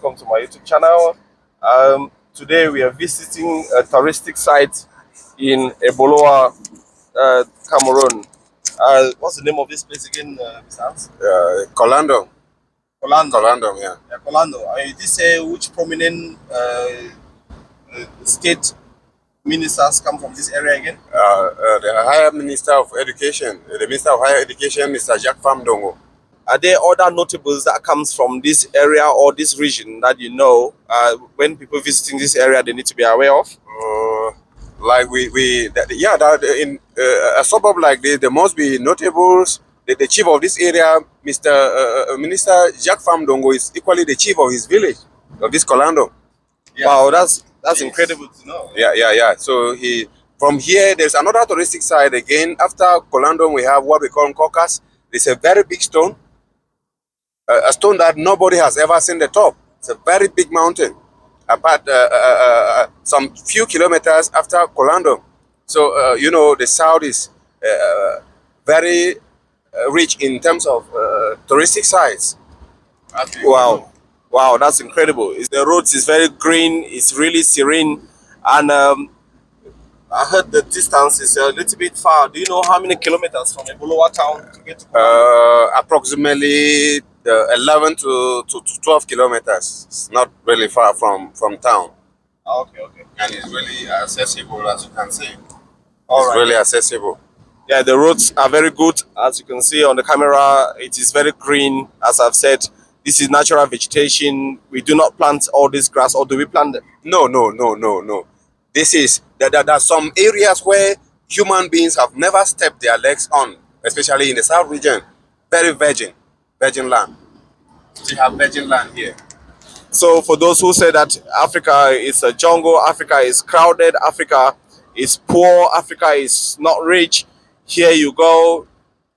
welcome to my YouTube channel. Today we are visiting a touristic site in Ebolowa, Cameroon. What's the name of this place again, Mr. Hans? Nkolandom. Nkolandom. Yeah. Nkolandom. This which prominent state ministers come from this area again? The Higher Minister of Education, the Minister of Higher Education, Mr. Jacques Famdongo. Are there other notables that comes from this area or this region that you know when people visiting this area they need to be aware of? Like in a suburb like this, there must be notables. The chief of this area, Minister Jacques Famdongo, is equally the chief of his village, of this Nkolandom. Yeah. Wow, that's incredible to know. Yeah. So from here, there's another touristic site again. After Nkolandom, we have what we call Nkokas. It's a very big stone. A stone that nobody has ever seen the top. It's a very big mountain, about some few kilometers after Nkolandom. So, you know, the south is very rich in terms of touristic sites. Wow, that's incredible. The roads is very green, it's really serene. And I heard the distance is a little bit far. Do you know how many kilometers from Ebolowa town to get to Nkolandom? Approximately 11 to 12 kilometers. It's not really far from town. Okay. And it's really accessible, as you can see. Really accessible. Yeah, the roads are very good. As you can see on the camera, it is very green. As I've said, this is natural vegetation. We do not plant all this grass, or do we plant them? No. This is, there are some areas where human beings have never stepped their legs on, especially in the south region. Very virgin land. We have virgin land here. So for those who say that Africa is a jungle, Africa is crowded, Africa is poor, Africa is not rich, here you go.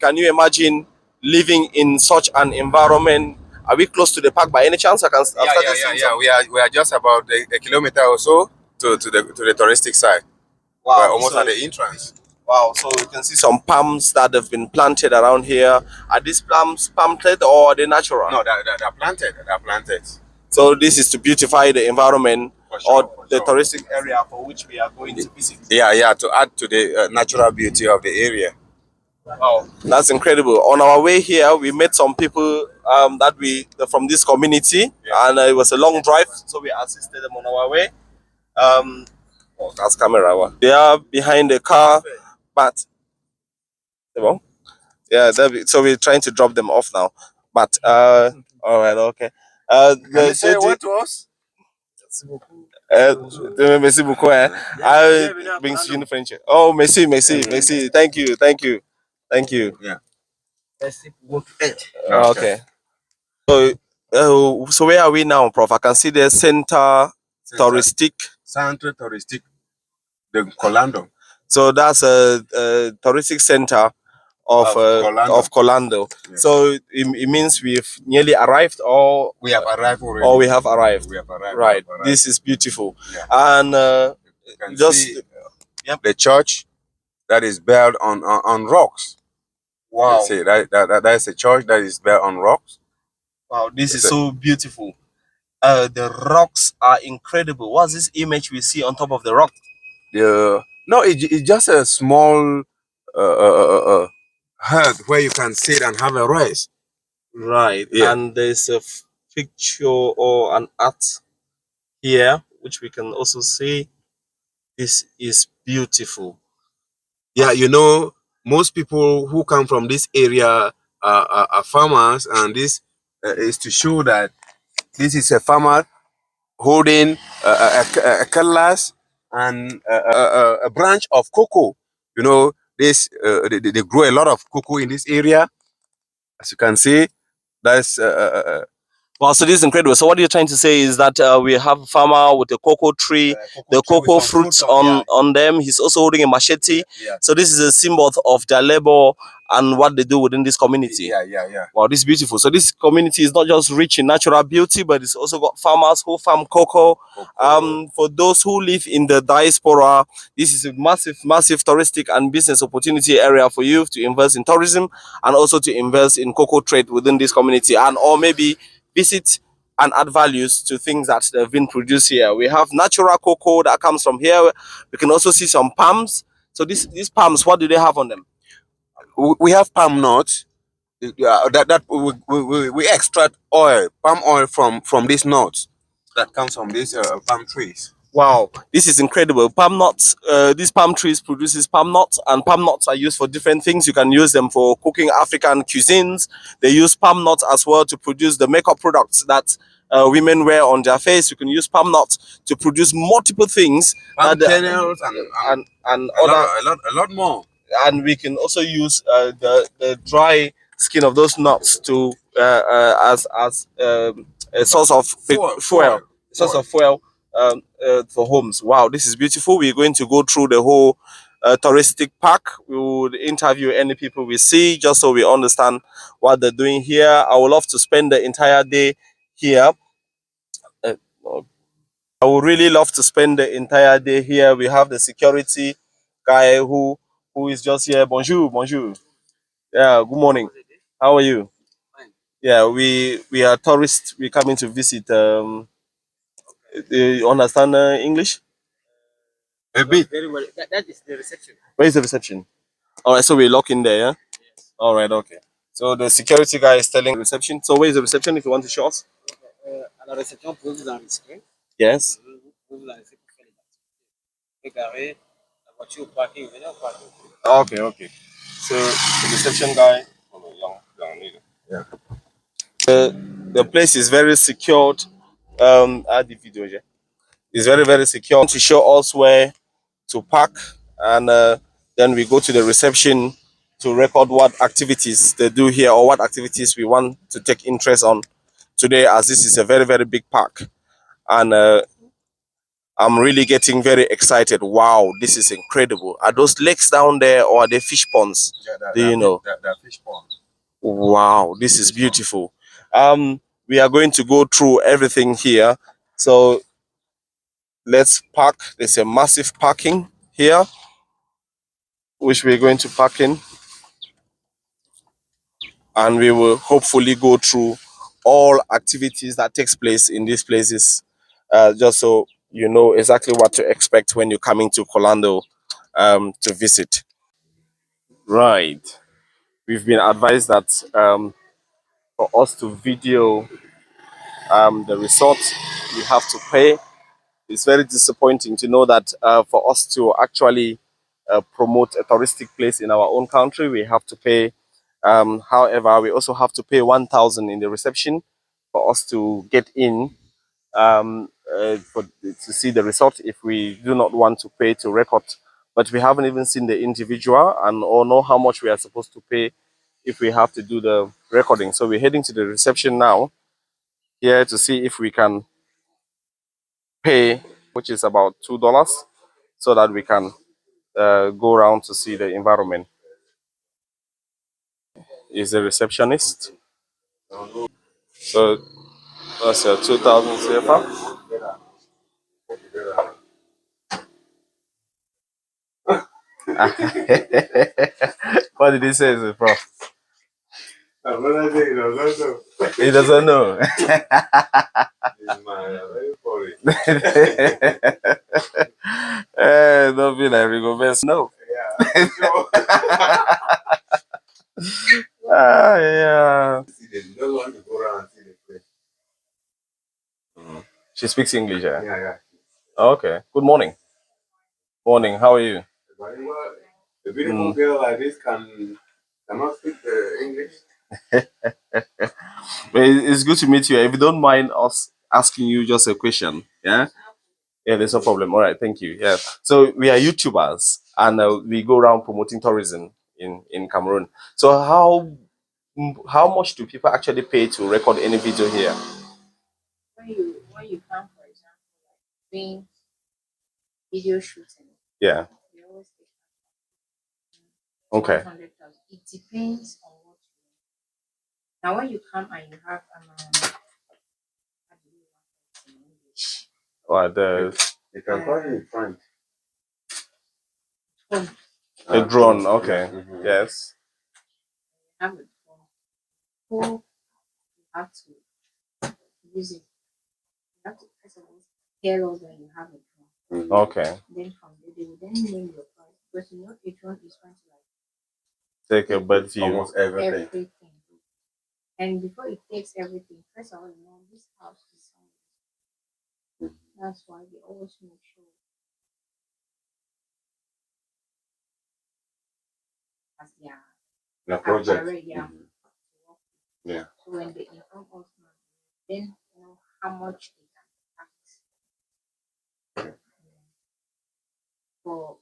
Can you imagine living in such an environment? Are we close to the park by any chance? Yeah. We are just about a kilometer or so to the touristic side. Wow. We're almost at the entrance. Wow, so you can see some palms that have been planted around here. Are these palms planted or are they natural? No, they're planted. They're planted. So this is to beautify the environment the touristic area for which we are going to visit. Yeah, to add to the natural beauty of the area. Wow, that's incredible. On our way here, we met some people from this community, and it was a long drive, so we assisted them on our way. That's camera. They are behind the car, but yeah, so we're trying to drop them off now. But all right, okay. Can you say what to us? Merci beaucoup. Oh, merci. Thank you. Yeah. Okay. So where are we now, Prof? I can see the Centre Touristique. Centre Touristique, the Nkolandom. So that's a touristic center of Nkolandom. Yeah. So it means we've nearly arrived, or we have arrived already. Or we have arrived. Right. This is beautiful. Yeah. And just see, the church that is built on rocks. Wow. See, that is a church that is built on rocks. Wow, this is so beautiful. The rocks are incredible. What's this image we see on top of the rock? No, it's just a small hut where you can sit and have a rest. Right. Yeah. And there's a picture or an art here, which we can also see. This is beautiful. Yeah, you know, most people who come from this area are farmers, and this is to show that this is a farmer holding a cutlass and a branch of cocoa. You know, this they grow a lot of cocoa in this area, as you can see. That's wow, so this is incredible. So what you're trying to say is that we have a farmer with a cocoa tree, the cocoa fruits on them. He's also holding a machete. Yeah. So this is a symbol of their labor and what they do within this community. Yeah. Wow, this is beautiful. So this community is not just rich in natural beauty, but it's also got farmers who farm cocoa. For those who live in the diaspora, this is a massive touristic and business opportunity area for you to invest in tourism and also to invest in cocoa trade within this community, and or maybe visit and add values to things that have been produced here. We have natural cocoa that comes from here. We can also see some palms. So these palms, what do they have on them? We have palm nuts. We extract oil, palm oil from these nuts that comes from these palm trees. Wow, this is incredible. Palm nuts, these palm trees produces palm nuts, and palm nuts are used for different things. You can use them for cooking African cuisines. They use palm nuts as well to produce the makeup products that women wear on their face. You can use palm nuts to produce multiple things. Palm kernels and a lot more. And we can also use the dry skin of those nuts to as a source of fuel, source of fuel for homes. Wow, this is beautiful. We're going to go through the whole touristic park. We would interview any people we see just so we understand what they're doing here. I would love to spend the entire day here. Uh, I would really love to spend the entire day here. We have the security guy who is just here. Bonjour, bonjour. Yeah, good morning. How are you? Yeah, we are tourists. We're coming to visit. Do you understand English? A bit. Very well. That is the reception. Where is the reception? All right, so we're locking there, yeah? All right, okay. So the security guy is telling the reception. So where is the reception if you want to show us? À la réception, vous pouvez vous enregistrer. Yes. Vous pouvez vous enregistrer pour faire les activités. Garer la voiture au parking, venez au parking. Okay, okay. So the reception guy. Oh, young lady. Yeah. The place is very secured. Add the video, yeah. It's very, very secure to show us where to park, and then we go to the reception to record what activities they do here or what activities we want to take interest on today, as this is a very, very big park. And I'm really getting very excited. Wow, this is incredible. Are those lakes down there or are they fish ponds? Yeah, do you know? They're fish ponds. Wow, this is beautiful. We are going to go through everything here. So let's park. There's a massive parking here, which we're going to park in. And we will hopefully go through all activities that takes place in these places, just so you know exactly what to expect when you're coming to Nkolandom to visit. Right. We've been advised that for us to video the resort, we have to pay. It's very disappointing to know that for us to actually promote a touristic place in our own country, we have to pay. However, we also have to pay 1,000 in the reception for us to get in to see the resort if we do not want to pay to record. But we haven't even seen the individual and or know how much we are supposed to pay if we have to do the recording. So we're heading to the reception now here to see if we can pay, which is about $2, so that we can go around to see the environment. Is the receptionist. So that's 2,000 CFA. What did he say, Prof? He doesn't know. Don't be like Rigo Best. No. Yeah. She speaks English, yeah? Yeah. Okay. Good morning. Morning. How are you? A beautiful girl like this cannot speak English. But it's good to meet you. If you don't mind us asking you just a question, yeah? Yeah, there's no problem. All right, thank you. Yeah. So we are YouTubers and we go around promoting tourism in Cameroon. So how much do people actually pay to record any video here? When you come, for example, like doing video shooting, Yeah. you always take Okay. 500,000. It depends on what you want. Now, when you come and you have how do you want it in English? Or You can call it in French. Phone. the drone. Okay. Yes. You have a phone. Who you have to use it have to first of all tell us that you have a drone. Okay. Then from there, they will then name your price because you know a drone is going to like Take a bird view. Almost everything. everything. And before it takes everything, first of all, you know, this house is sound. That's why they always make sure as The project. yeah. Yeah. So when they inform us now, then you know how much they can tax. For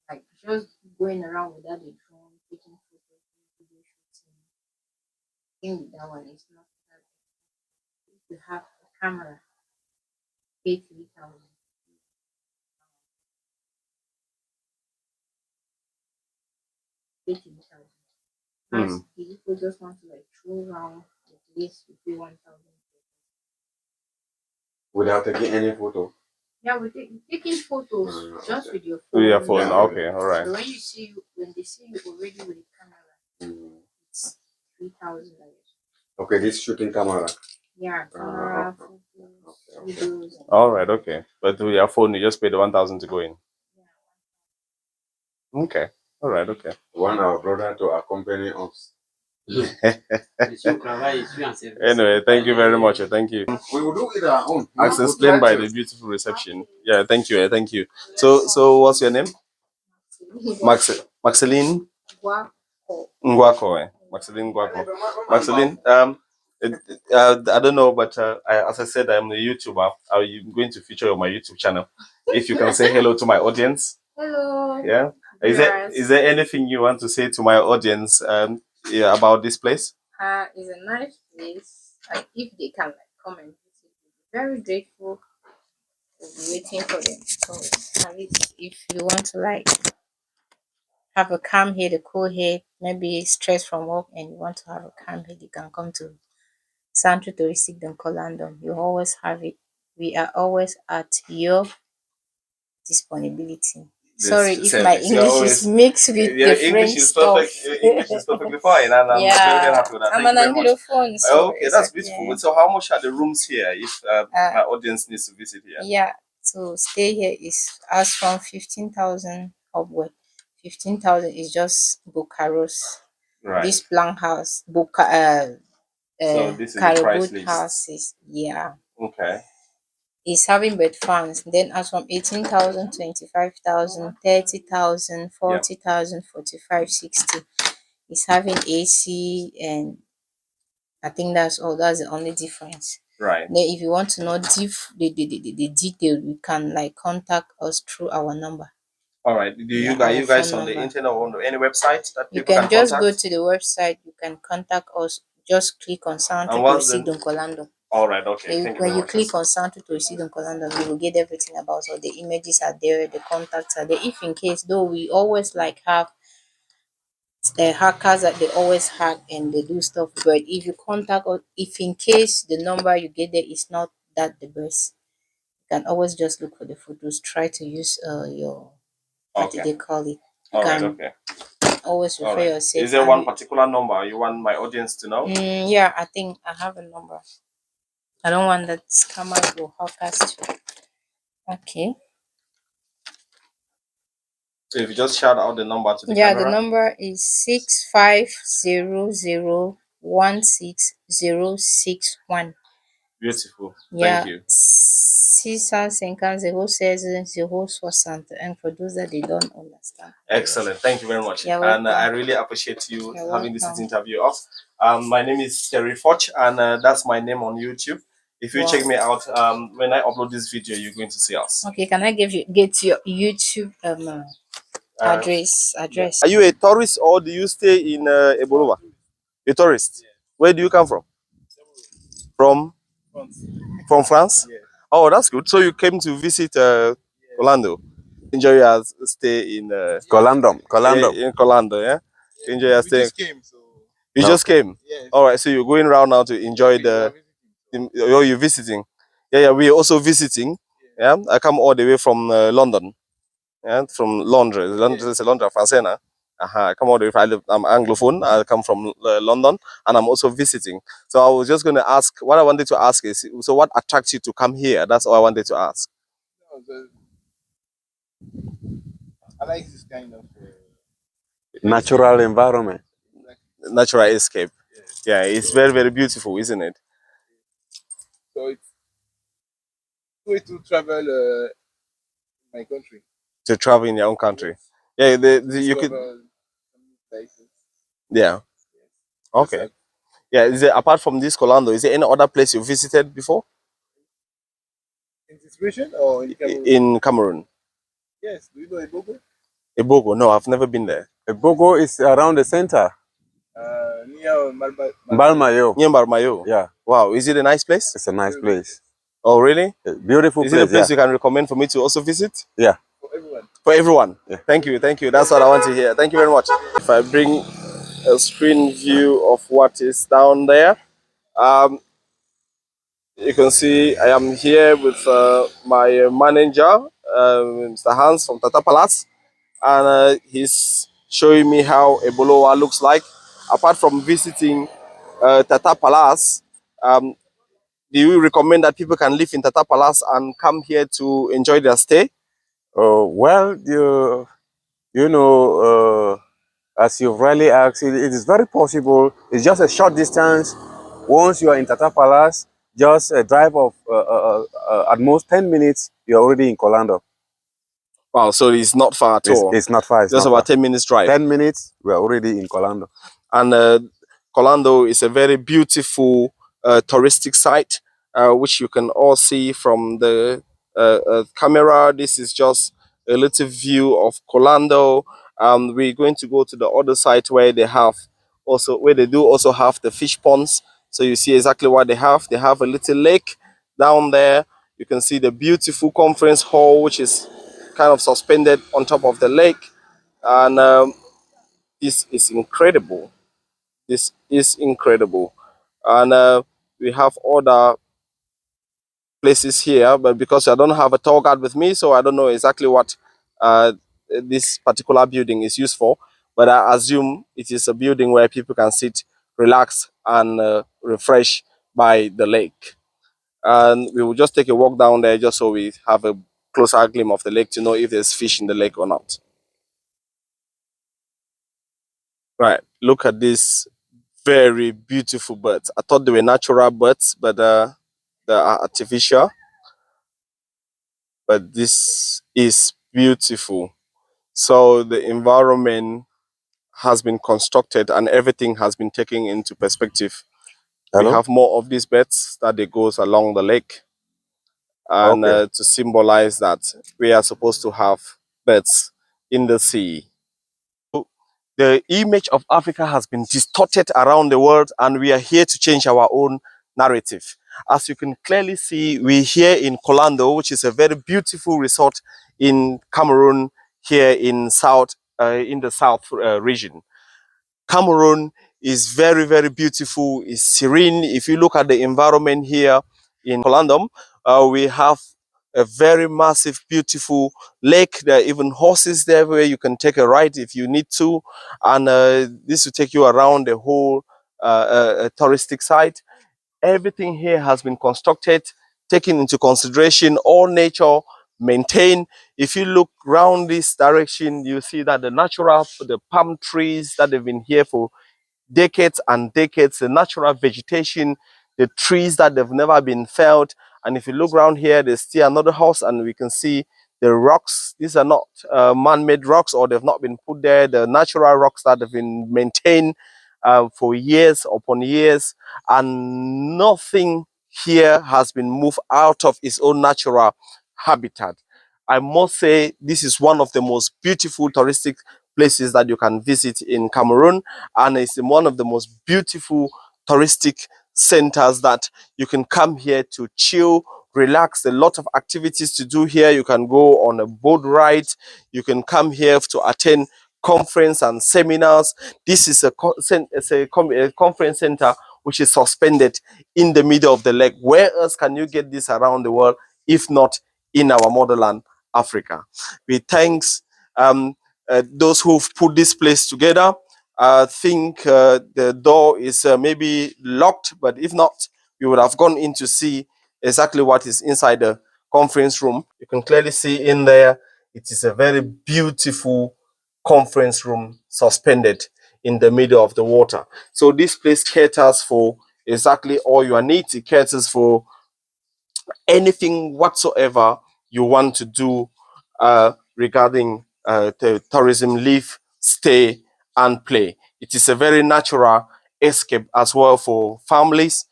like just going around without a drone, taking photos, video shooting. I think with that one is not that. If you have a camera, pay 3,000. Pay 3,000. As people just want to like throw around the place, you pay 1,000. Without taking any photo. Yeah, we're taking photos just with your phone. With your phone, Yeah. okay, all right. So when they see you already with a camera, it's 3,000. Okay, this shooting camera. Yeah, camera, photos, videos. All right, okay. But with your phone, you just pay the 1,000 to go in. Okay, all right, okay. Want our brother to accompany us. Anyway, thank you very much. Thank you. We will do it our own. As explained by the beautiful reception. Yeah, thank you. Thank you. So what's your name? Maxeline Ngwako. Maxeline Ngwako. Maxeline, I don't know, but as I said, I'm a YouTuber. I'm going to feature on my YouTube channel. If you can say hello to my audience. Hello. Yeah. Is there anything you want to say to my audience about this place? It's a nice place. Like if they can like come and visit, very grateful. We'll be waiting for them. So at least if you want to like have a calm head, a cool head, maybe stress from work and you want to have a calm head, you can come to Central Touristique Nkolandom. You always have it. We are always at your disponibility. Sorry if my English is mixed with the French stuff. English is perfectly fine, and I'm very happy with that. I'm Thank an you very much. Anglophone. So Okay, that's beautiful. So how much are the rooms here if my audience needs to visit here? Yeah, to stay here is as from 15,000 upward. 15,000 is just Bukaros. Right. This blank house, So this is the price list. houses, yeah. Okay. It's having bed fans. Then as from 18,000, 25,000, 30,000, 40,000, 45, 60. It's having AC and I think that's all. That's the only difference. Right. Then if you want to know the detail, you can like contact us through our number. All right. Do you guys on the internet or on any website that you people can just contact? go to the website. You can contact us. Just click on Central Touristique Nkolandom. All right. Okay. When you click on Central Touristique Nkolandom, you will get everything about us. The images are there. The contacts are there. If in case though, we always like have the hackers that they always hack and they do stuff, but if you contact or if in case the number you get there is not that the best, you can always just look for the photos. Try to use your what do they call it? You can always refer yourself. Is there one particular number you want my audience to know? Yeah, I think I have a number. I don't want that scammers or hackers to. Okay. So if you just shout out the number to the camera. The number is 6500160061. Beautiful. Yeah. Thank you. 650 and for those that they don't understand. Excellent. Thank you very much. And I really appreciate you having this interview off. My name is Terry Foch, and that's my name on YouTube. If you check me out, when I upload this video, you're going to see us. Okay, can I get your YouTube address? Are you a tourist or do you stay in Ebolowa? A tourist. Where do you come from? From France? Yeah. Oh, that's good. So you came to visit Orlando. Enjoy your stay in Nkolandom. In Nkolandom, yeah? Enjoy your stay. You No. just came? Yes. All right, so you're going around now to enjoy you're visiting. Yeah, we're also visiting. Yeah, I come all the way from London. Yeah, from Londres. Londres is Londres, France, Cameroon. I'm Anglophone. I come from London, and I'm also visiting. So I was just going to ask. What I wanted to ask is, so what attracts you to come here? That's all I wanted to ask. I like this kind of Natural environment. Natural escape. Yeah, it's very, very beautiful, isn't it? so it's way to travel my country. To travel in your own country. Yeah, you could. Discover some new places. Yeah. Okay. Yeah. Is it apart from this Colando? Is there any other place you visited before In this region or in Cameroon? in Cameroon? Yes. Do you know Ebogo? Ebogo? No, I've never been there. Ebogo is around the center. Near Balmayo. Near Barmayo. Yeah. Wow. Is it a nice place? It's a nice place. Oh, really? A beautiful Is place. it a place Yeah. you can recommend for me to also visit? Yeah. for everyone. For everyone. Yeah. Thank you. Thank you. That's what I want to hear. Thank you very much. If I bring a screen view of what is down there, um, you can see I am here with my manager, Mr. Hans from Tata Palace, and he's showing me how Ebolowa looks like. Apart from visiting Tata Palace, um, do you recommend that people can live in Tata Palace and come here to enjoy their stay? Well, you know, as you've rightly asked, it is very possible. It's just a short distance. Once you are in Tata Palace, just a drive of at most 10 minutes, you're already in Nkolandom. Wow, so it's not far at all. It's not far. It's just not about far. 10 minutes drive. 10 minutes, we're already in Nkolandom. And Nkolandom is a very beautiful touristic site, which you can all see from the camera. This is just a little view of Nkolandom. We're going to go to the other side where they do also have the fish ponds. So you see exactly what they have. They have a little lake down there. You can see the beautiful conference hall, which is kind of suspended on top of the lake. And this is incredible. This is incredible. And we have other places here, but because I don't have a tour guide with me, so I don't know exactly what this particular building is used for. But I assume it is a building where people can sit, relax, and refresh by the lake. And we will just take a walk down there just so we have a closer glimpse of the lake to know if there's fish in the lake or not. Right, look at these very beautiful birds. I thought they were natural birds, but they are artificial. But this is beautiful. So the environment has been constructed and everything has been taken into perspective. Hello? We have more of these birds that they goes along the lake, and Okay. to symbolize that we are supposed to have birds in the sea. The image of Africa has been distorted around the world, and we are here to change our own narrative. As you can clearly see, we're here in Nkolandom, which is a very beautiful resort in Cameroon, here in the south region. Cameroon is very, very beautiful. It's serene. If you look at the environment here in Nkolandom, we have a very massive, beautiful lake. There are even horses there where you can take a ride if you need to. And this will take you around the whole touristic site. Everything here has been constructed, taking into consideration all nature, maintained. If you look round this direction, you see that the palm trees that have been here for decades and decades, the natural vegetation, the trees that they've never been felled. And if you look around here, there's still another house, and we can see the rocks. These are not man-made rocks, or they've not been put there. The natural rocks that have been maintained for years upon years, and nothing here has been moved out of its own natural habitat. I must say this is one of the most beautiful touristic places that you can visit in Cameroon, and it's one of the most beautiful touristic centers that you can come here to chill, relax. A lot of activities to do here. You can go on a boat ride. You can come here to attend conference and seminars. This is a conference center which is suspended in the middle of the lake. Where else can you get this around the world if not in our motherland, Africa? We thanks those who've put this place together. I think the door is maybe locked, but if not, you would have gone in to see exactly what is inside the conference room. You can clearly see in there, it is a very beautiful conference room suspended in the middle of the water. So this place caters for exactly all your needs. It caters for anything whatsoever you want to do regarding the tourism, live, stay, and play. It is a very natural escape as well for families,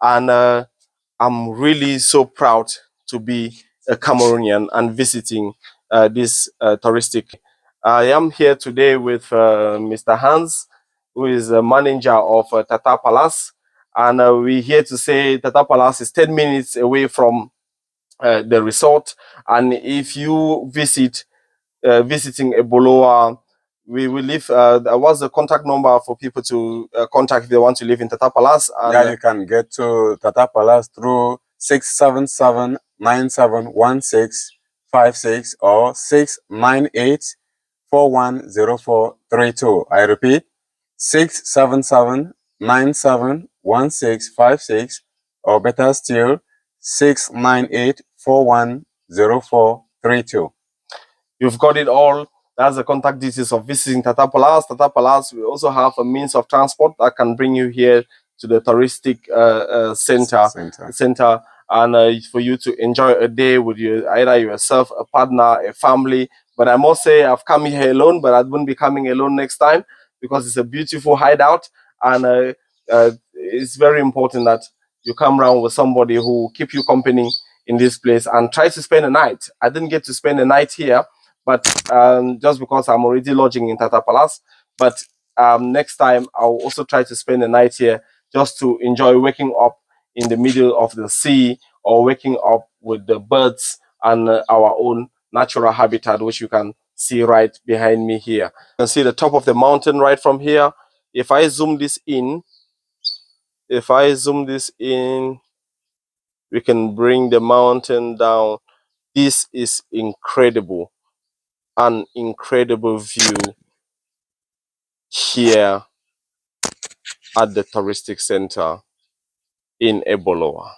and I'm really so proud to be a Cameroonian and visiting this touristic. I am here today with Mr. Hans, who is a manager of Tata Palace, and we're here to say Tata Palace is 10 minutes away from the resort. And if you visiting Ebolowa, we will leave. What's the contact number for people to contact if they want to live in Tata Palace? And Yeah, you can get to Tata Palace through 677-971656 or 698-410432. I repeat, 677-971656 or better still, 698-410432. you've got it all. That's the contact details of visiting Tata Palace. Tata Palace, we also have a means of transport that can bring you here to the touristic center, and for you to enjoy a day with you, either yourself, a partner, a family. But I must say, I've come here alone, but I wouldn't be coming alone next time because it's a beautiful hideout, and it's very important that you come around with somebody who will keep you company in this place and try to spend a night. I didn't get to spend a night here, but just because I'm already lodging in Tata Palace. But next time I'll also try to spend a night here just to enjoy waking up in the middle of the sea or waking up with the birds and our own natural habitat, which you can see right behind me here. You can see the top of the mountain right from here. If I zoom this in, we can bring the mountain down. This is incredible. An incredible view here at the touristic center in Ebolowa.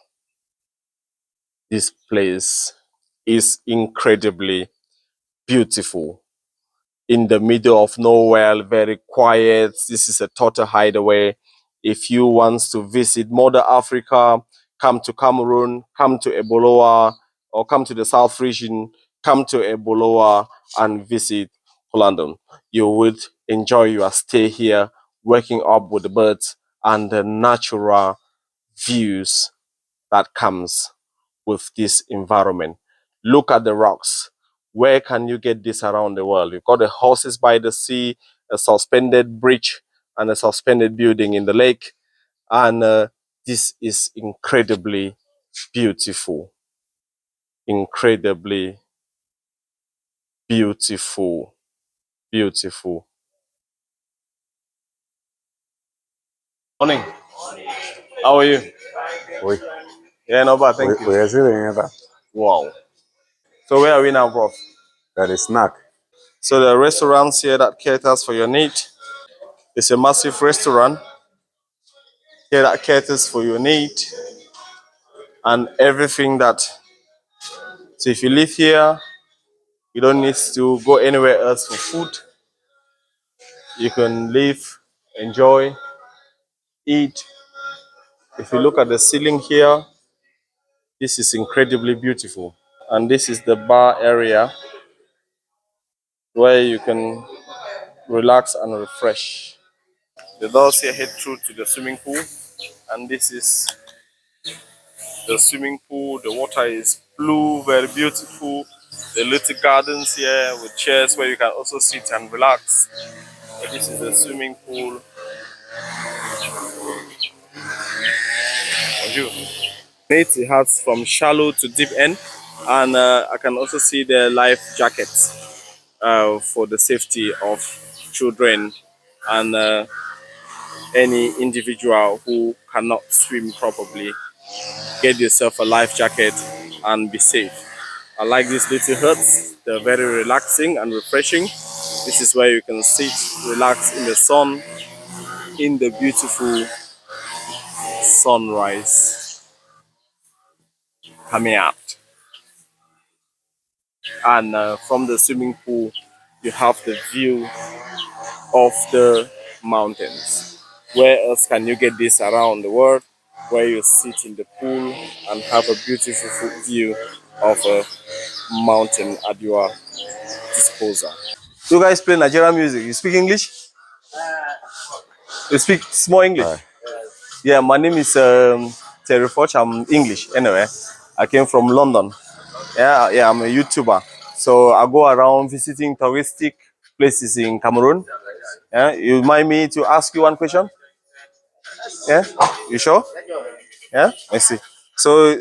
This place is incredibly beautiful. In the middle of nowhere, very quiet. This is a total hideaway. If you want to visit Mother Africa, come to Cameroon, come to Ebolowa, or come to the South region, come to Ebolowa and visit Nkolandom. You would enjoy your stay here, waking up with the birds and the natural views that comes with this environment. Look at the rocks. Where can you get this around the world? You've got the horses by the sea, a suspended bridge, and a suspended building in the lake. And this is incredibly beautiful. Incredibly beautiful. Beautiful. Morning. How are you? Oui. Yeah, no bad, thank you. Wow. So where are we now, Prof? That is snack. So the restaurants here that caters for your need. It's a massive restaurant here that caters for your need and everything that. So if you live here, you don't need to go anywhere else for food. You can live, enjoy, eat. If you look at the ceiling here, this is incredibly beautiful. And this is the bar area where you can relax and refresh. The doors here head through to the swimming pool, and this is the swimming pool. The water is blue, very beautiful. The little gardens here with chairs where you can also sit and relax. So this is the swimming pool. It has from shallow to deep end, and I can also see the life jackets for the safety of children and any individual who cannot swim properly. Get yourself a life jacket and be safe. I like these little huts. They're very relaxing and refreshing. This is where you can sit, relax in the sun, in the beautiful sunrise coming out. And from the swimming pool, you have the view of the mountains. Where else can you get this around the world? Where you sit in the pool and have a beautiful view of a mountain at your disposal. You guys play Nigerian music. You speak English? You speak small English? Yeah, my name is Terry Foch. I'm English anyway. I came from London. Yeah, I'm a YouTuber. So I go around visiting touristic places in Cameroon. Yeah, you mind me to ask you one question? Yeah, you sure? Yeah, I see. So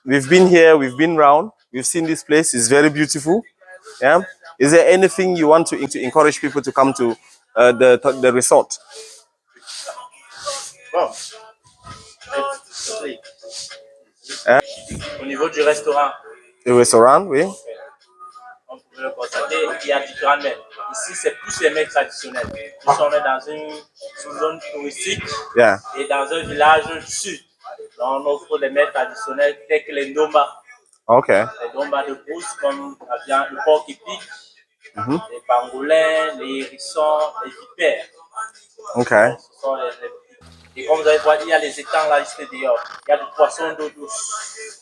we've been here, we've been round, we've seen this place. It's very beautiful. Yeah. Is there anything you want to encourage people to come to the resort? Au niveau du restaurant, The restaurant, oui. on peut le constater, il y a différents mets. Ici, c'est plus les mets traditionnels. Nous sommes dans une zone touristique Yeah. et dans un village du sud. Donc, on offre les mets traditionnels tels que les ndomba. Okay. Les ndomba de brousse, comme la viande, le porc qui pique, les pangolins, les hérissons, les vipères. Okay. Donc, ce sont et comme vous allez voir, il y a les étangs là, juste dehors. Il y a du poisson d'eau douce.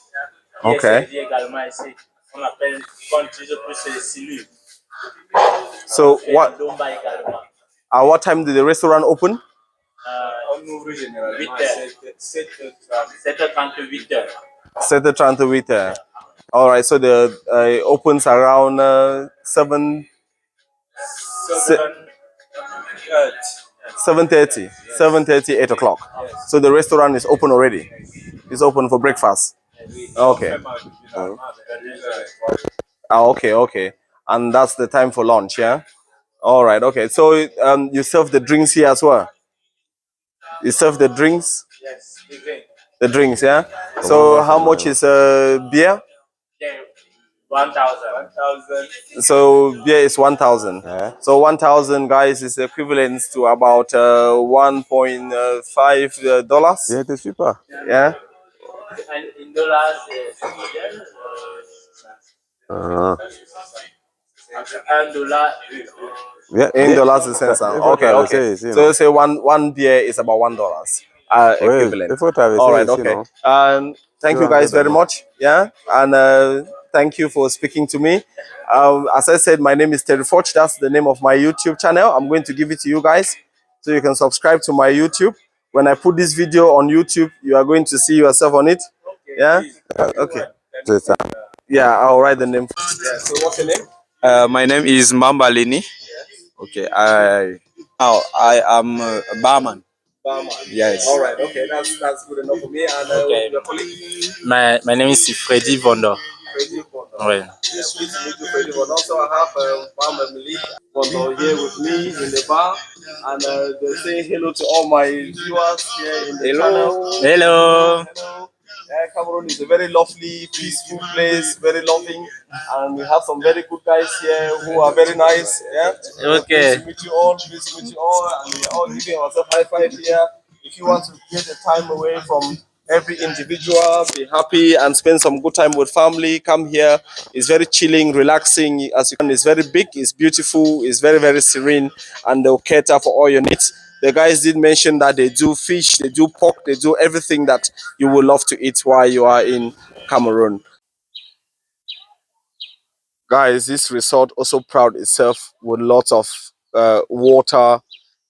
Qui est servi également ici. On appelle, quand on utilise plus les silures. So what? Ndomba également. At what time did the restaurant open? On ouvre généralement 7h30, 8h. 7:30. All right. So the it opens around 7. 7:30, 7:30, 8 o'clock. So the restaurant is open already. It's open for breakfast. Okay. Okay. And that's the time for lunch, yeah? All right, okay. So you serve the drinks here as well? You serve the drinks? Yes, the drink. The drinks, yeah? So how much is beer? Yeah, 1,000. So beer is 1,000. So 1,000, guys, is equivalent to about $1.5. Yeah, c'est super. Yeah? And in dollars, $1. Yeah, In dollars is cents. Okay. So you say one beer is about $1 equivalent. All right, okay. Thank you guys very much. Yeah, and thank you for speaking to me. As I said, my name is Terry Foch. That's the name of my YouTube channel. I'm going to give it to you guys so you can subscribe to my YouTube. When I put this video on YouTube, you are going to see yourself on it. Yeah. Okay. Yeah, I'll write the name. Yeah. So what's your name? My name is Mambalini. Okay, I am a barman. Yes. All right. Okay, that's good enough for me. And Okay. your colleague. My name is Freddy Vondo. Ouais. But also I have Mama Emily Vondo here with me in the bar, and they say hello to all my viewers here in the channel. Hello. Hello. Cameroon is a very lovely, peaceful place, very loving, and we have some very good guys here who are very nice. Yeah. Okay. Pleased to meet you all. Pleased to meet you all, and we are all giving ourselves high five here. If you want to get the time away from every individual, be happy and spend some good time with family, come here. It's very chilling, relaxing. As you can, it's very big, it's beautiful, it's very, very serene, and they'll cater for all your needs. The guys did mention that they do fish, they do pork, they do everything that you would love to eat while you are in Cameroon. Guys, this resort also proud itself with lots of water,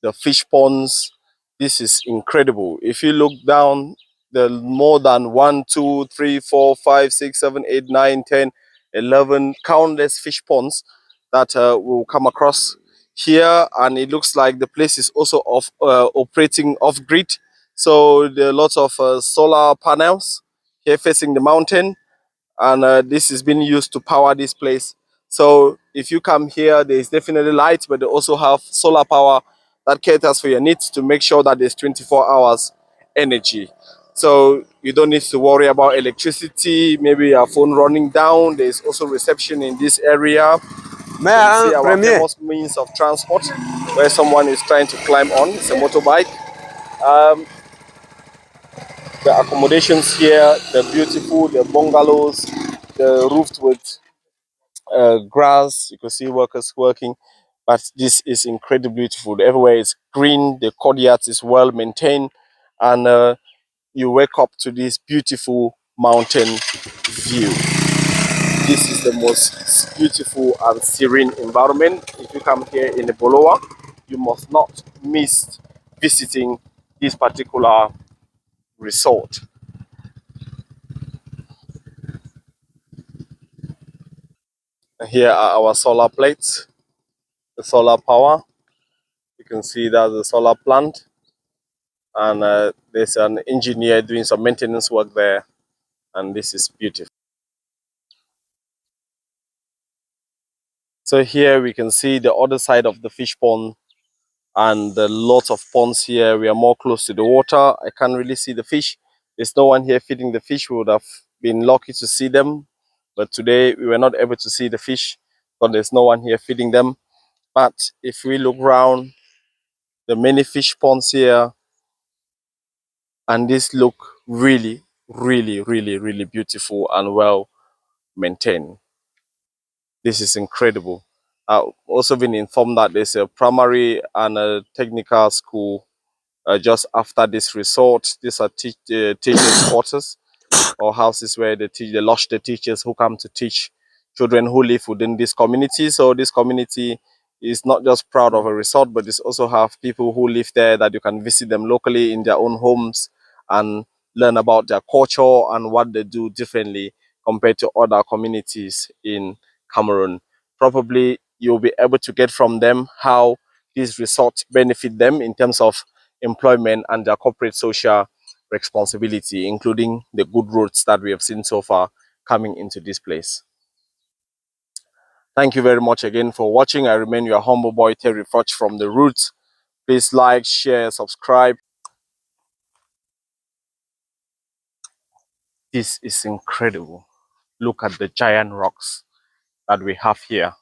the fish ponds. This is incredible. If you look down, there are more than 1, 2, 3, 4, 5, 6, 7, 8, 9, 10, 11 countless fish ponds that will come across here, and it looks like the place is also operating off grid. So there are lots of solar panels here facing the mountain, and this is being used to power this place. So if you come here, there is definitely light, but they also have solar power that caters for your needs to make sure that there's 24 hours energy. So you don't need to worry about electricity, maybe your phone running down. There's also reception in this area. You see our famous means of transport where someone is trying to climb on. It's a motorbike. The accommodations here, they're beautiful, the bungalows, they're roofed with grass. You can see workers working, but this is incredibly beautiful. Everywhere is green, the courtyard is well maintained, and you wake up to this beautiful mountain view. This is the most beautiful and serene environment. If you come here in Ebolowa, you must not miss visiting this particular resort. Here are our solar plates, the solar power. You can see that's the solar plant, and there's an engineer doing some maintenance work there, and this is beautiful. So here we can see the other side of the fish pond, and the lots of ponds here. We are more close to the water. I can't really see the fish. There's no one here feeding the fish. We would have been lucky to see them, but today we were not able to see the fish because there's no one here feeding them. But if we look around, the many fish ponds here, and this look really, really, really, really beautiful and well maintained. This is incredible. I've also been informed that there's a primary and a technical school just after this resort. These are teachers' quarters or houses where they lodge the teachers who come to teach children who live within this community. So this community is not just proud of a resort, but it also have people who live there that you can visit them locally in their own homes and learn about their culture and what they do differently compared to other communities in Cameroon. Probably you'll be able to get from them how these resorts benefit them in terms of employment and their corporate social responsibility, including the good roads that we have seen so far coming into this place. Thank you very much again for watching. I remain your humble boy, Terry Froch from The Roots. Please like, share, subscribe. This is incredible. Look at the giant rocks that we have here.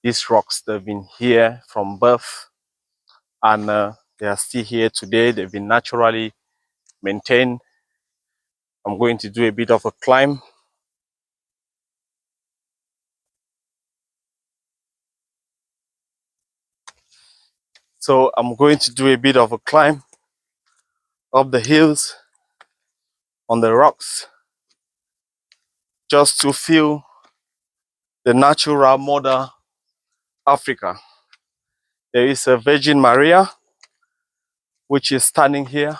These rocks, they've been here from birth, and they are still here today. They've been naturally maintained. I'm going to do a bit of a climb. So I'm going to do a bit of a climb up the hills on the rocks just to feel the natural mother Africa. There is a Virgin Maria which is standing here,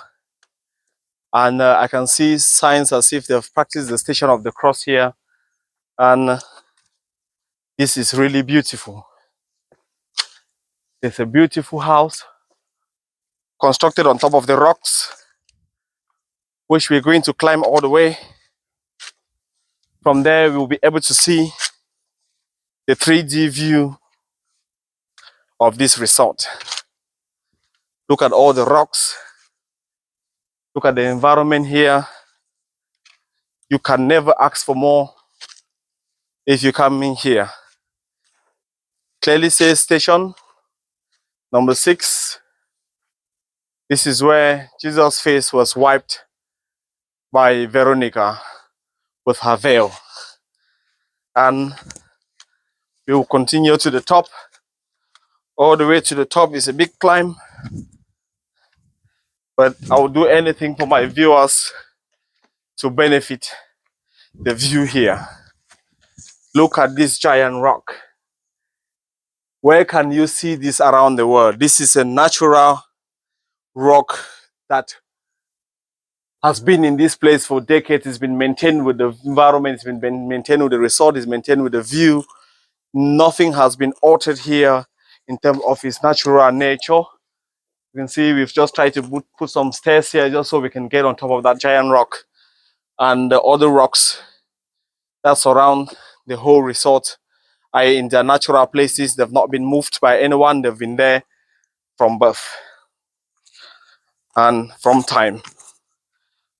and I can see signs as if they've practiced the Station of the Cross here, and this is really beautiful. There's a beautiful house constructed on top of the rocks, which we're going to climb all the way. From there, we'll be able to see the 3D view of this resort. Look at all the rocks. Look at the environment here. You can never ask for more if you come in here. Clearly says station number 6. This is where Jesus' face was wiped by Veronica with her veil. And we will continue to the top. All the way to the top is a big climb, but I will do anything for my viewers to benefit the view here. Look at this giant rock. Where can you see this around the world? This is a natural rock that has been in this place for decades. It's been maintained with the environment, it's been maintained with the resort, it's maintained with the view. Nothing has been altered here in terms of its natural nature. You can see we've just tried to put some stairs here just so we can get on top of that giant rock. And the other rocks that surround the whole resort are in their natural places. They've not been moved by anyone. They've been there from birth and from time.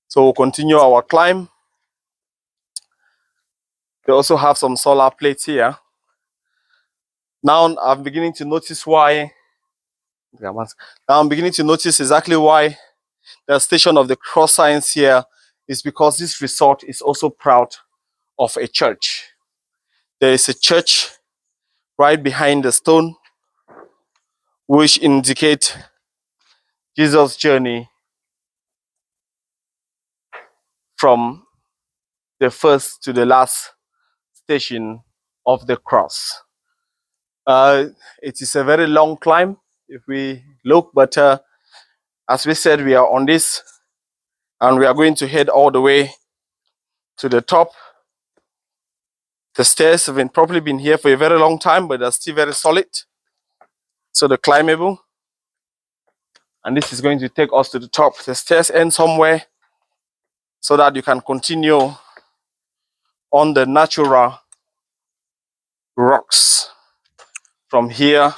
So we'll continue our climb. They also have some solar plates here Now I'm beginning to notice why. Now I'm beginning to notice exactly why the station of the cross signs here is, because this resort is also proud of a church. There is a church right behind the stone, which indicate Jesus' journey from the first to the last station of the cross. It is a very long climb if we look, but as we said, we are on this and we are going to head all the way to the top. The stairs have probably been here for a very long time, but they're still very solid, so they're climbable. And this is going to take us to the top. The stairs end somewhere so that you can continue on the natural rocks. From here,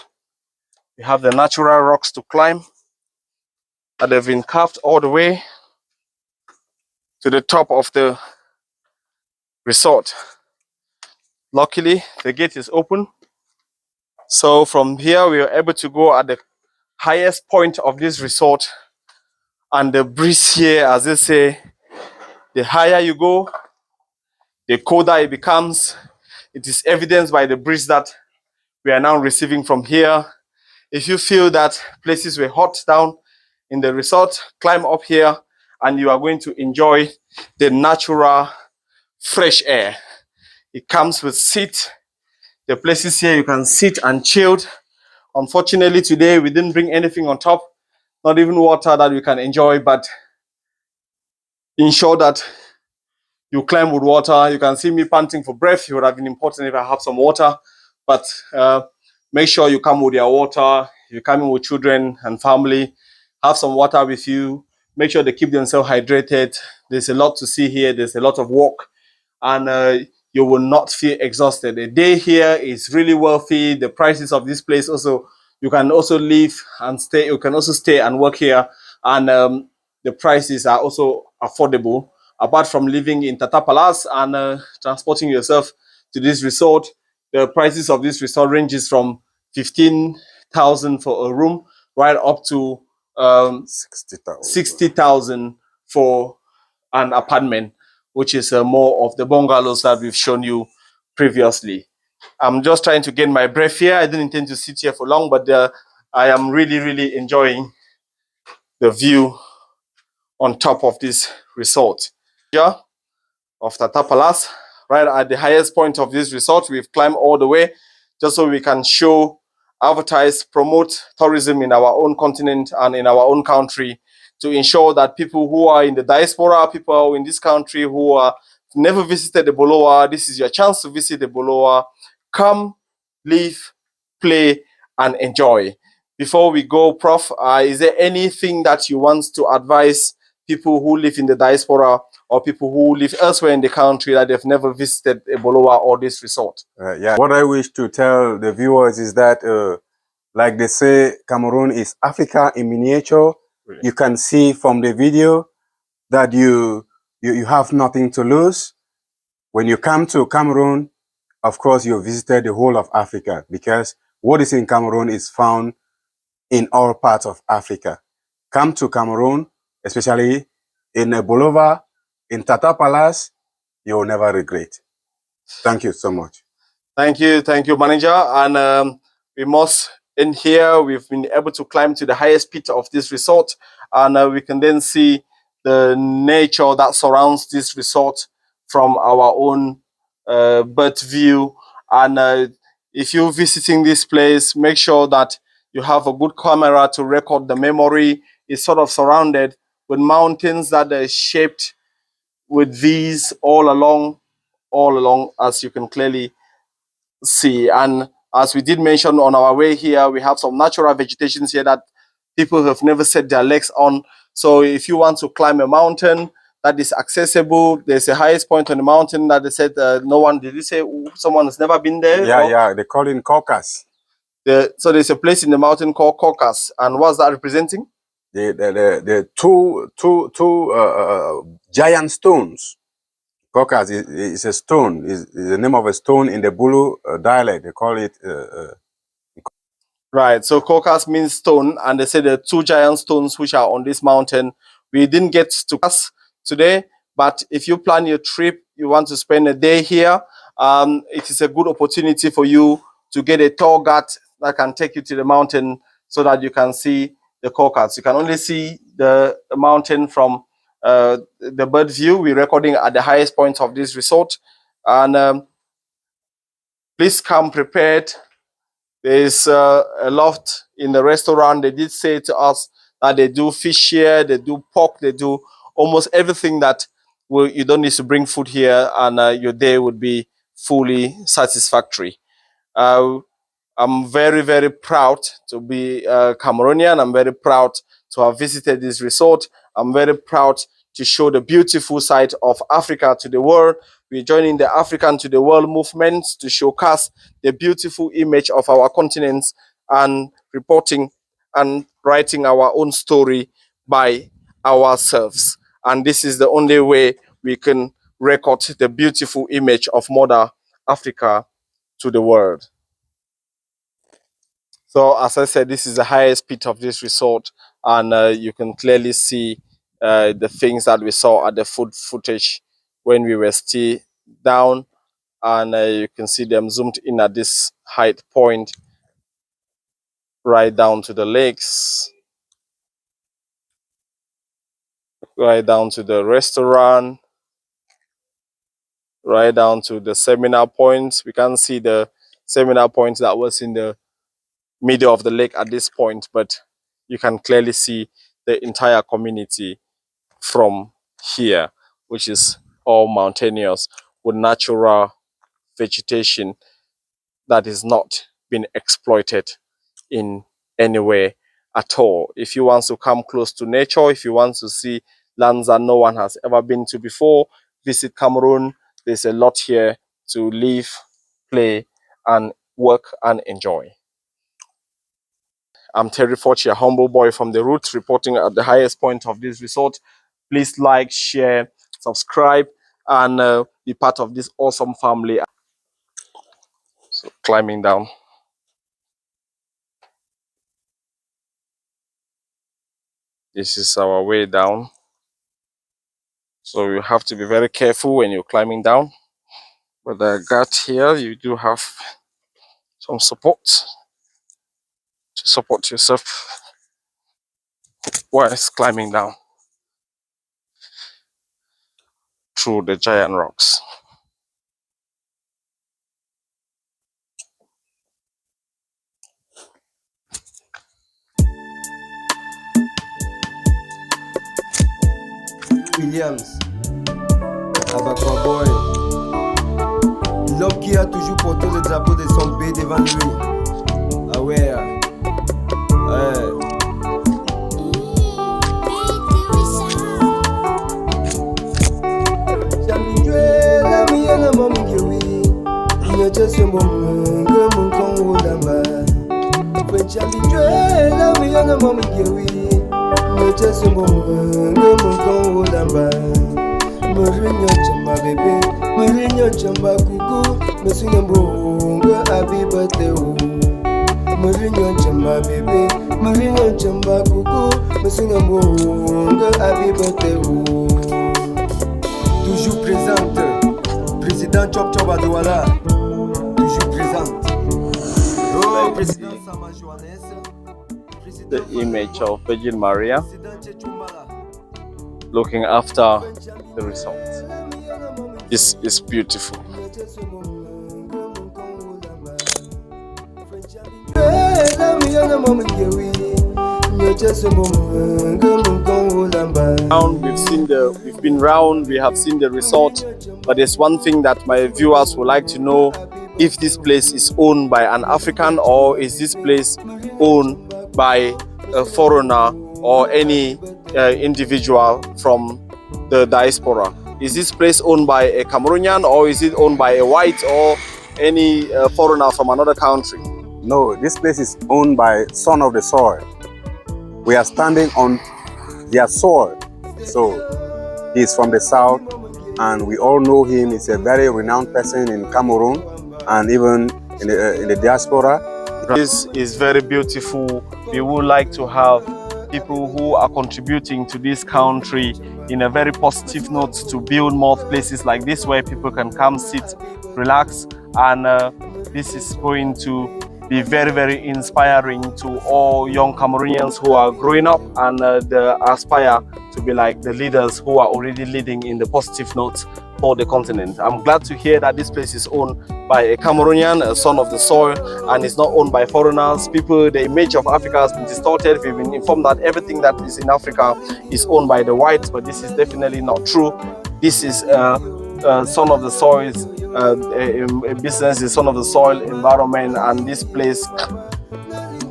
we have the natural rocks to climb, and they've been carved all the way to the top of the resort. Luckily, the gate is open. So from here, we are able to go at the highest point of this resort. And the breeze here, as they say, the higher you go, the colder it becomes. It is evidenced by the breeze that we are now receiving from here. If you feel that places were hot down in the resort, climb up here and you are going to enjoy the natural fresh air. It comes with seat. The places here you can sit and chill. Unfortunately, today we didn't bring anything on top, not even water that we can enjoy, but ensure that you climb with water. You can see me panting for breath. It would have been important if I have some water, but make sure you come with your water. You're coming with children and family, have some water with you. Make sure they keep themselves hydrated. There's a lot to see here. There's a lot of walk, and you will not feel exhausted. The day here is really wealthy. The prices of this place also, you can also live and stay. You can also stay and work here, and the prices are also affordable. Apart from living in Tata Palace and transporting yourself to this resort, the prices of this resort ranges from 15,000 for a room right up to 60,000 for an apartment, which is more of the bungalows that we've shown you previously. I'm just trying to gain my breath here. I didn't intend to sit here for long, but I am really, really enjoying the view on top of this resort. Yeah, of Tata Palace, right at the highest point of this resort. We've climbed all the way just so we can show, advertise, promote tourism in our own continent and in our own country, to ensure that people who are in the diaspora, people in this country who are never visited Ebolowa, this is your chance to visit Ebolowa. Come, live, play, and enjoy. Before we go, Prof, is there anything that you want to advise people who live in the diaspora or people who live elsewhere in the country that they've never visited Ebolowa or this resort? Yeah, what I wish to tell the viewers is that, like they say, Cameroon is Africa in miniature. Really? You can see from the video that you have nothing to lose. When you come to Cameroon, of course, you visited the whole of Africa, because what is in Cameroon is found in all parts of Africa. Come to Cameroon, especially in Ebolowa, in Tata Palace, you will never regret. Thank you so much. Thank you, manager. And we must end here. We've been able to climb to the highest peak of this resort, and we can then see the nature that surrounds this resort from our own bird view. And if you're visiting this place, make sure that you have a good camera to record the memory. It's sort of surrounded with mountains that are shaped with V's all along, as you can clearly see. And as we did mention on our way here, we have some natural vegetations here that people have never set their legs on. So if you want to climb a mountain that is accessible, there's a highest point on the mountain that they said no one, did you say someone has never been there? Yeah, they call it Caucasus. So there's a place in the mountain called Caucasus. And what's that representing? The two giant stones. Caucasus is a stone, is the name of a stone in the Bulu dialect. They call it Right. So Caucus means stone, and they say the two giant stones which are on this mountain. We didn't get to us today, but if you plan your trip, you want to spend a day here, it is a good opportunity for you to get a tour guide that can take you to the mountain so that you can see the Caucus. You can only see the mountain from the bird view. We're recording at the highest point of this resort, and please come prepared. There's a lot in the restaurant. They did say to us that they do fish here, they do pork, they do almost everything that you don't need to bring food here, and your day would be fully satisfactory. Uh, I'm very, very proud to be Cameroonian. I'm very proud to have visited this resort. I'm very proud to show the beautiful side of Africa to the world. We're joining the African to the World movement to showcase the beautiful image of our continents and reporting and writing our own story by ourselves. And this is the only way we can record the beautiful image of Mother Africa to the world. So as I said, this is the highest peak of this resort, and you can clearly see the things that we saw at the footage when we were still down, and you can see them zoomed in at this height point, right down to the lakes, right down to the restaurant, right down to the seminar point. We can see the seminar point that was in the middle of the lake at this point, but you can clearly see the entire community from here, which is all mountainous with natural vegetation that is not being exploited in any way at all. If you want to come close to nature, if you want to see lands that no one has ever been to before, visit Cameroon. There's a lot here to live, play, and work and enjoy. I'm Terry Forchi, a humble boy from the roots, reporting at the highest point of this resort. Please like, share, subscribe, and be part of this awesome family. So climbing down. This is our way down. So you have to be very careful when you're climbing down. But the guard here, you do have some support to support yourself whilst climbing down through the giant rocks. Williams, Abakwa Boy, l'homme qui a toujours porté le drapeau de son pays devant lui. Ah ouais, ouais. Toujours présente, président Chop Chop Adouala, toujours présente. Oh, président Sama Johannes. The image of Virgin Maria looking after the resort. This is beautiful. We've been round, we have seen the resort, but there's one thing that my viewers would like to know: if this place is owned by an African, or is this place owned by a foreigner or any individual from the diaspora? Is this place owned by a Cameroonian, or is it owned by a white or any foreigner from another country? No, this place is owned by Son of the Soil. We are standing on their soil. So he's from the south, and we all know him. He's a very renowned person in Cameroon and even in the diaspora. This is very beautiful. We would like to have people who are contributing to this country in a very positive note to build more places like this where people can come, sit, relax, and this is going to be very, very inspiring to all young Cameroonians who are growing up and they aspire to be like the leaders who are already leading in the positive notes for the continent. I'm glad to hear that this place is owned by a Cameroonian, a son of the soil, and it's not owned by foreigners. People, the image of Africa has been distorted. We've been informed that everything that is in Africa is owned by the whites, but this is definitely not true. This is son of the soil, a business is son of the soil environment, and this place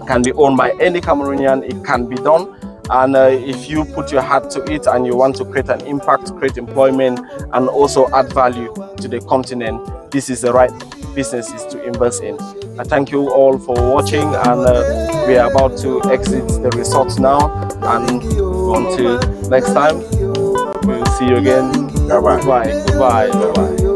can be owned by any Cameroonian. It can be done. And if you put your heart to it and you want to create an impact, create employment, and also add value to the continent, this is the right businesses to invest in. I thank you all for watching, and we are about to exit the resort now. And until next time, we'll see you again. Bye-bye. Bye. Goodbye. Bye-bye.